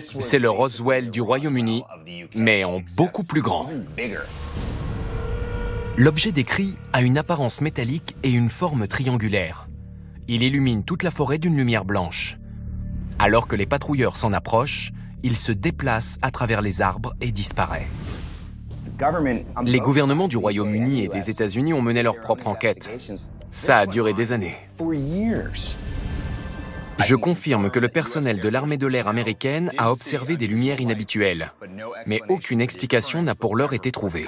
C'est le Roswell du Royaume-Uni, mais en beaucoup plus grand. L'objet décrit a une apparence métallique et une forme triangulaire. Il illumine toute la forêt d'une lumière blanche. Alors que les patrouilleurs s'en approchent, il se déplace à travers les arbres et disparaît. Les gouvernements du Royaume-Uni et des États-Unis ont mené leur propre enquête. Ça a duré des années. Je confirme que le personnel de l'armée de l'air américaine a observé des lumières inhabituelles, mais aucune explication n'a pour l'heure été trouvée.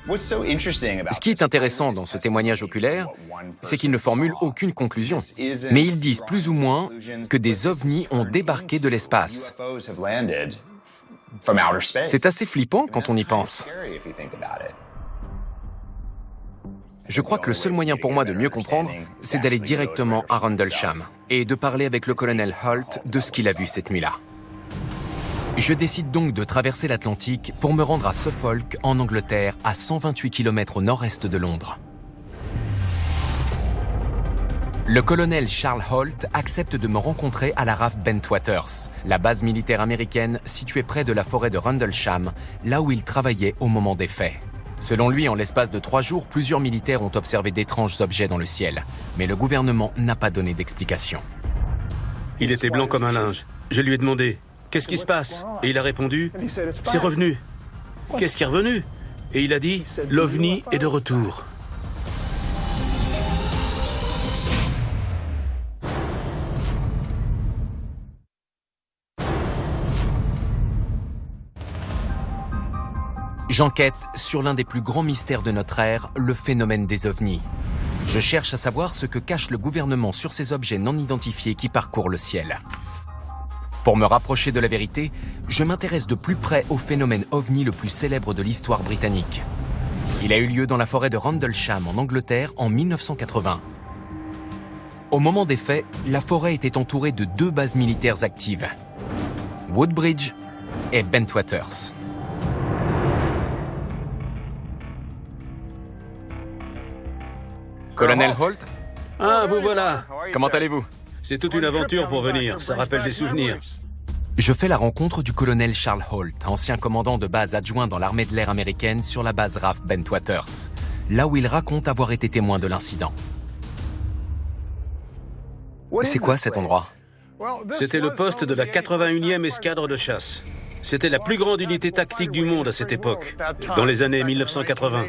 Ce qui est intéressant dans ce témoignage oculaire, c'est qu'ils ne formulent aucune conclusion, mais ils disent plus ou moins que des ovnis ont débarqué de l'espace. C'est assez flippant quand on y pense. Je crois que le seul moyen pour moi de mieux comprendre, c'est d'aller directement à Rendlesham et de parler avec le colonel Holt de ce qu'il a vu cette nuit-là. Je décide donc de traverser l'Atlantique pour me rendre à Suffolk, en Angleterre, à 128 km au nord-est de Londres. Le colonel Charles Holt accepte de me rencontrer à la RAF Bentwaters, la base militaire américaine située près de la forêt de Rendlesham, là où il travaillait au moment des faits. Selon lui, en l'espace de 3 jours, plusieurs militaires ont observé d'étranges objets dans le ciel, mais le gouvernement n'a pas donné d'explication. Il était blanc comme un linge. Je lui ai demandé « Qu'est-ce qui se passe ?» Et il a répondu « C'est revenu. » « Qu'est-ce qui est revenu ?» Et il a dit « L'OVNI est de retour. » J'enquête sur l'un des plus grands mystères de notre ère, le phénomène des ovnis. Je cherche à savoir ce que cache le gouvernement sur ces objets non identifiés qui parcourent le ciel. Pour me rapprocher de la vérité, je m'intéresse de plus près au phénomène ovni le plus célèbre de l'histoire britannique. Il a eu lieu dans la forêt de Rendlesham en Angleterre en 1980. Au moment des faits, la forêt était entourée de 2 bases militaires actives, Woodbridge et Bentwaters. Colonel Holt, Ah, vous voilà. comment allez-vous? C'est toute une aventure pour venir, ça rappelle des souvenirs. Je fais la rencontre du colonel Charles Holt, ancien commandant de base adjoint dans l'armée de l'air américaine sur la base RAF Bentwaters, là où il raconte avoir été témoin de l'incident. C'est quoi cet endroit? C'était le poste de la 81e escadre de chasse. C'était la plus grande unité tactique du monde à cette époque, dans les années 1980.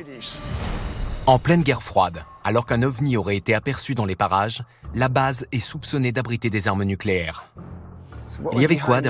En pleine guerre froide, alors qu'un ovni aurait été aperçu dans les parages, la base est soupçonnée d'abriter des armes nucléaires. Il y avait quoi derrière